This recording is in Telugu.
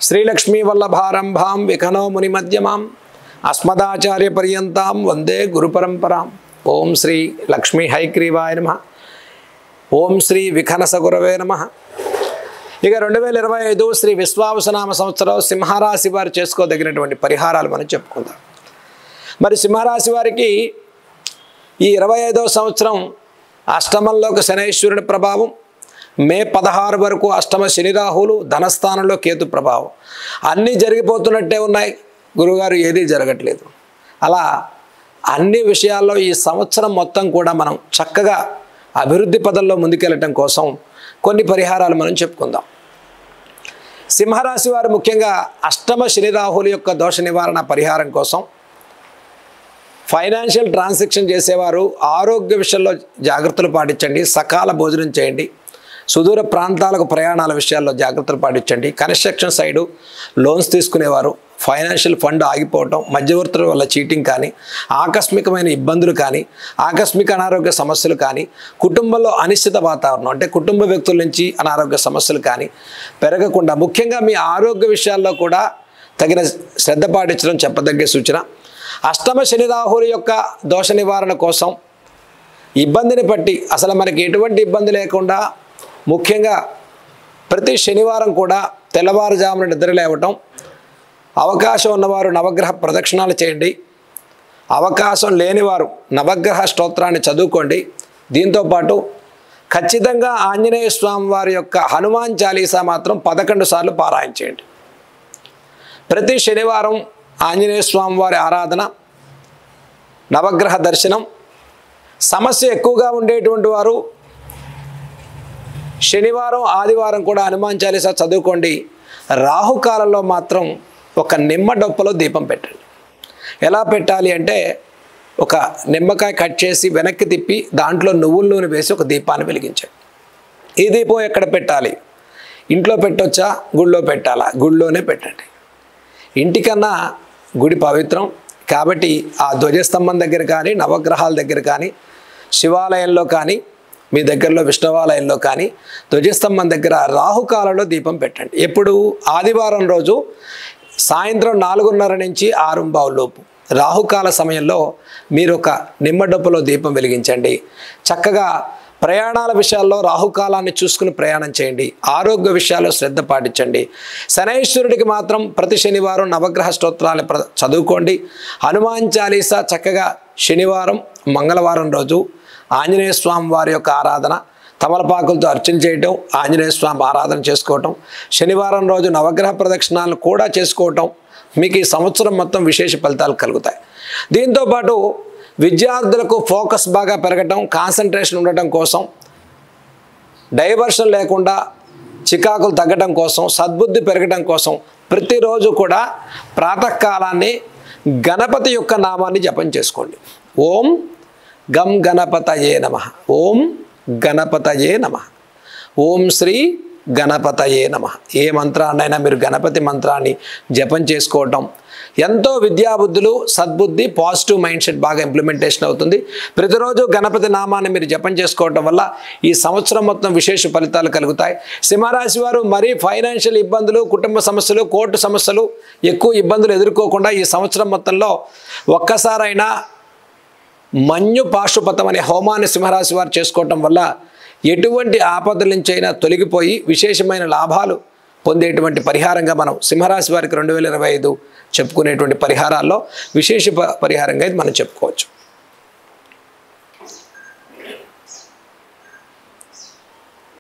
శ్రీలక్ష్మీ వల్లభారంభాం విఖనో మునిమధ్యమాం అస్మదాచార్య పర్యంతాం వందే గురు పరంపరాం. ఓం శ్రీ లక్ష్మీ హైగ్రీవాయ నమః. ఓం శ్రీ విఖనస గురవే నమః. ఇక 2025 శ్రీ విశ్వావసనామ సంవత్సరం సింహరాశి వారు చేసుకోదగినటువంటి పరిహారాలు మనం చెప్పుకుందాం. మరి సింహరాశి వారికి ఈ 25వ సంవత్సరం అష్టమంలోకి శనైశ్వరుని ప్రభావం, మే 16 వరకు అష్టమ శని రాహులు, ధనస్థానంలో కేతు ప్రభావం, అన్నీ జరిగిపోతున్నట్టే ఉన్నాయి. గురువుగారు ఏదీ జరగట్లేదు. అలా అన్ని విషయాల్లో ఈ సంవత్సరం మొత్తం కూడా మనం చక్కగా అభివృద్ధి పదంలో ముందుకెళ్ళటం కోసం కొన్ని పరిహారాలు మనం చెప్పుకుందాం. సింహరాశి వారు ముఖ్యంగా అష్టమ శని రాహుల యొక్క దోష నివారణ పరిహారం కోసం ఫైనాన్షియల్ ట్రాన్సాక్షన్ చేసేవారు ఆరోగ్య విషయంలో జాగ్రత్తలు పాటించండి. సకాల భోజనం చేయండి. సుదూర ప్రాంతాలకు ప్రయాణాల విషయాల్లో జాగ్రత్తలు పాటించండి. కన్స్ట్రక్షన్ సైడు లోన్స్ తీసుకునేవారు ఫైనాన్షియల్ ఫండ్ ఆగిపోవటం, మధ్యవర్తుల వల్ల చీటింగ్ కానీ, ఆకస్మికమైన ఇబ్బందులు కానీ, ఆకస్మిక అనారోగ్య సమస్యలు కానీ, కుటుంబంలో అనిశ్చిత వాతావరణం అంటే కుటుంబ వ్యక్తుల నుంచి అనారోగ్య సమస్యలు కానీ పెరగకుండా ముఖ్యంగా మీ ఆరోగ్య విషయాల్లో కూడా తగిన శ్రద్ధ పాటించడం చెప్పదగ్గ సూచన. అష్టమ శని రాహుల యొక్క దోష నివారణ కోసం ఇబ్బందిని బట్టి అసలు మనకి ఎటువంటి ఇబ్బంది లేకుండా ముఖ్యంగా ప్రతి శనివారం కూడా తెల్లవారుజామున నిద్ర లేవటం, అవకాశం ఉన్నవారు నవగ్రహ ప్రదక్షిణాలు చేయండి. అవకాశం లేనివారు నవగ్రహ స్తోత్రాన్ని చదువుకోండి. దీంతోపాటు ఖచ్చితంగా ఆంజనేయ స్వామి వారి యొక్క హనుమాన్ చాలీసా మాత్రం 11 సార్లు పారాయణ చేయండి. ప్రతి శనివారం ఆంజనేయ స్వామి వారి ఆరాధన, నవగ్రహ దర్శనం. సమస్య ఎక్కువగా ఉండేటువంటి వారు శనివారం ఆదివారం కూడా హనుమాన్ చాలీసా చదువుకోండి. రాహుకాలంలో మాత్రం ఒక నిమ్మ డొప్పలో దీపం పెట్టండి. ఎలా పెట్టాలి అంటే ఒక నిమ్మకాయ కట్ చేసి వెనక్కి తిప్పి దాంట్లో నువ్వుల నూనె వేసి ఒక దీపాన్ని వెలిగించండి. ఈ దీపం ఎక్కడ పెట్టాలి? ఇంట్లో పెట్టొచ్చా, గుడిలో పెట్టాలా? గుడిలోనే పెట్టండి. ఇంటికన్నా గుడి పవిత్రం కాబట్టి ఆ ధ్వజస్తంభం దగ్గర కానీ, నవగ్రహాల దగ్గర కానీ, శివాలయంలో కానీ, మీ దగ్గరలో విష్ణువాలయంలో కానీ ధ్వజస్తంభం దగ్గర రాహుకాలంలో దీపం పెట్టండి. ఎప్పుడు? ఆదివారం రోజు సాయంత్రం 4:30 నుంచి 6:15 లోపు రాహుకాల సమయంలో మీరు ఒక నిమ్మడొప్పలో దీపం వెలిగించండి. చక్కగా ప్రయాణాల విషయాల్లో రాహుకాలాన్ని చూసుకుని ప్రయాణం చేయండి. ఆరోగ్య విషయాల్లో శ్రద్ధ పాటించండి. శనైశ్వరుడికి మాత్రం ప్రతి శనివారం నవగ్రహ స్తోత్రాలు చదువుకోండి. హనుమాన్ చాలీసా చక్కగా శనివారం, మంగళవారం రోజు ఆంజనేయ స్వామి వారి యొక్క ఆరాధన, తమలపాకులతో అర్చన చేయటం, ఆంజనేయ స్వామి ఆరాధన చేసుకోవటం, శనివారం రోజు నవగ్రహ ప్రదక్షిణాలను కూడా చేసుకోవటం మీకు ఈ సంవత్సరం మొత్తం విశేష ఫలితాలు కలుగుతాయి. దీంతోపాటు విద్యార్థులకు ఫోకస్ బాగా పెరగటం, కాన్సన్ట్రేషన్ ఉండటం కోసం, డైవర్షన్ లేకుండా చికాకులు తగ్గటం కోసం, సద్బుద్ధి పెరగటం కోసం ప్రతిరోజు కూడా ప్రాతకాలాన్ని గణపతి యొక్క నామాన్ని జపం చేసుకోండి. ఓం గం గణపతయే నమః, ఓం గణపతయే నమః, ఓం శ్రీ గణపతయే నమః. ఏ మంత్రాన్నైనా మీరు గణపతి మంత్రాన్ని జపం చేసుకోవటం ఎంతో విద్యాబుద్ధులు, సద్బుద్ధి, పాజిటివ్ మైండ్ సెట్ బాగా ఇంప్లిమెంటేషన్ అవుతుంది. ప్రతిరోజు గణపతి నామాన్ని మీరు జపం చేసుకోవటం వల్ల ఈ సంవత్సరం మొత్తం విశేష ఫలితాలు కలుగుతాయి. సింహరాశి వారు మరీ ఫైనాన్షియల్ ఇబ్బందులు, కుటుంబ సమస్యలు, కోర్టు సమస్యలు ఎక్కువ ఇబ్బందులు ఎదుర్కోకుండా ఈ సంవత్సరం మొత్తంలో ఒక్కసారైనా మన్యు పాశుపతం అనే హోమాన్ని సింహరాశి వారు చేసుకోవటం వల్ల ఎటువంటి ఆపదల నుంచి అయినా తొలగిపోయి విశేషమైన లాభాలు పొందేటువంటి పరిహారంగా మనం సింహరాశి వారికి 2025 చెప్పుకునేటువంటి పరిహారాల్లో విశేష పరిహారంగా ఇది మనం చెప్పుకోవచ్చు.